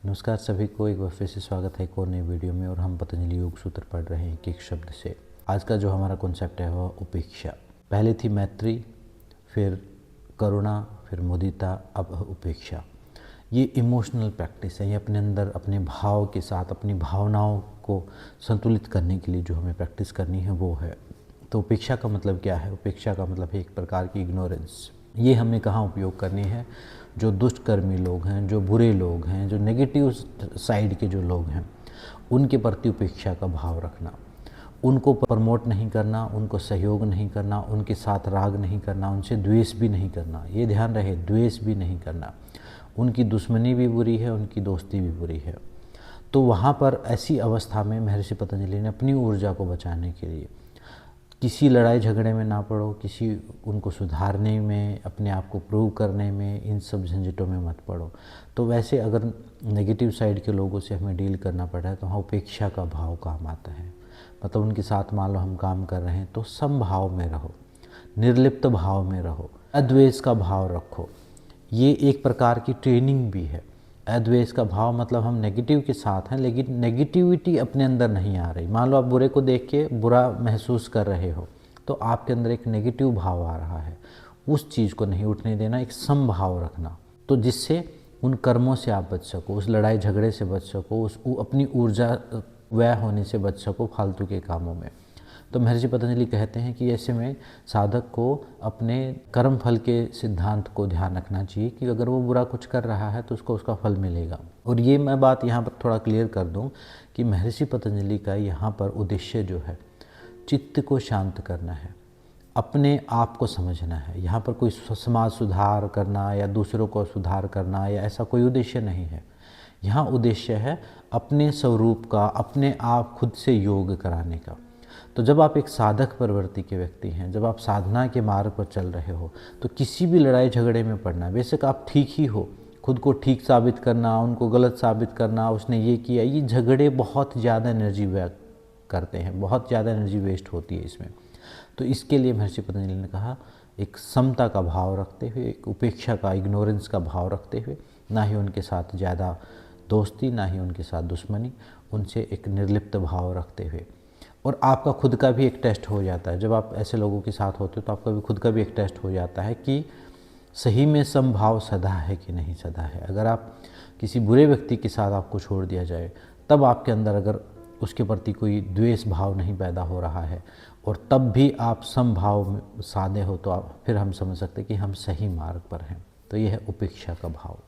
नमस्कार सभी को, एक बार फिर से स्वागत है एक और नई वीडियो में। और हम पतंजलि योग सूत्र पढ़ रहे हैं एक एक शब्द से। आज का जो हमारा कॉन्सेप्ट है वह उपेक्षा। पहले थी मैत्री, फिर करुणा, फिर मुदिता, अब उपेक्षा। ये इमोशनल प्रैक्टिस है। ये अपने अंदर अपने भाव के साथ अपनी भावनाओं को संतुलित करने के लिए जो हमें प्रैक्टिस करनी है वो है। तो उपेक्षा का मतलब क्या है? उपेक्षा का मतलब है एक प्रकार की इग्नोरेंस। ये हमें कहाँ उपयोग करनी है? जो दुष्कर्मी लोग हैं, जो बुरे लोग हैं, जो नेगेटिव साइड के जो लोग हैं, उनके प्रति उपेक्षा का भाव रखना। उनको प्रमोट नहीं करना, उनको सहयोग नहीं करना, उनके साथ राग नहीं करना, उनसे द्वेष भी नहीं करना। ये ध्यान रहे, द्वेष भी नहीं करना। उनकी दुश्मनी भी बुरी है, उनकी दोस्ती भी बुरी है। तो वहाँ पर ऐसी अवस्था में महर्षि पतंजलि ने अपनी ऊर्जा को बचाने के लिए किसी लड़ाई झगड़े में ना पड़ो, किसी उनको सुधारने में, अपने आप को प्रूव करने में, इन सब झंझटों में मत पड़ो। तो वैसे अगर नेगेटिव साइड के लोगों से हमें डील करना पड़ा है तो वहाँ उपेक्षा का भाव काम आता है। मतलब उनके साथ मान लो हम काम कर रहे हैं तो समभाव में रहो, निर्लिप्त भाव में रहो, अद्वेष का भाव रखो। ये एक प्रकार की ट्रेनिंग भी है। अद्वेष का भाव मतलब हम नेगेटिव के साथ हैं लेकिन नेगेटिविटी अपने अंदर नहीं आ रही। मान लो आप बुरे को देख के बुरा महसूस कर रहे हो तो आपके अंदर एक नेगेटिव भाव आ रहा है। उस चीज़ को नहीं उठने देना, एक समभाव रखना, तो जिससे उन कर्मों से आप बच सको, उस लड़ाई झगड़े से बच सको, उस अपनी ऊर्जा व्यय होने से बच सको फालतू के कामों में। तो महर्षि पतंजलि कहते हैं कि ऐसे में साधक को अपने कर्म फल के सिद्धांत को ध्यान रखना चाहिए कि अगर वो बुरा कुछ कर रहा है तो उसको उसका फल मिलेगा। और ये मैं बात यहाँ पर थोड़ा क्लियर कर दूँ कि महर्षि पतंजलि का यहाँ पर उद्देश्य जो है चित्त को शांत करना है, अपने आप को समझना है। यहाँ पर कोई समाज सुधार करना या दूसरों को सुधार करना या ऐसा कोई उद्देश्य नहीं है। यहाँ उद्देश्य है अपने स्वरूप का, अपने आप खुद से योग कराने का। तो जब आप एक साधक प्रवृत्ति के व्यक्ति हैं, जब आप साधना के मार्ग पर चल रहे हो तो किसी भी लड़ाई झगड़े में पड़ना, बेशक आप ठीक ही हो, खुद को ठीक साबित करना, उनको गलत साबित करना, उसने ये किया, ये झगड़े बहुत ज़्यादा एनर्जी व्यय करते हैं, बहुत ज़्यादा एनर्जी वेस्ट होती है इसमें। तो इसके लिए महर्षि पतंजलि ने कहा एक समता का भाव रखते हुए, एक उपेक्षा का, इग्नोरेंस का भाव रखते हुए, ना ही उनके साथ ज़्यादा दोस्ती, ना ही उनके साथ दुश्मनी, उनसे एक निर्लिप्त भाव रखते हुए। और आपका खुद का भी एक टेस्ट हो जाता है। जब आप ऐसे लोगों के साथ होते हो तो आपका भी खुद का भी एक टेस्ट हो जाता है कि सही में समभाव सदा है कि नहीं सदा है। अगर आप किसी बुरे व्यक्ति के साथ आपको छोड़ दिया जाए तब आपके अंदर अगर उसके प्रति कोई द्वेष भाव नहीं पैदा हो रहा है और तब भी आप समभाव साधे हो तो आप फिर हम समझ सकते हैं कि हम सही मार्ग पर हैं। तो यह है उपेक्षा का भाव।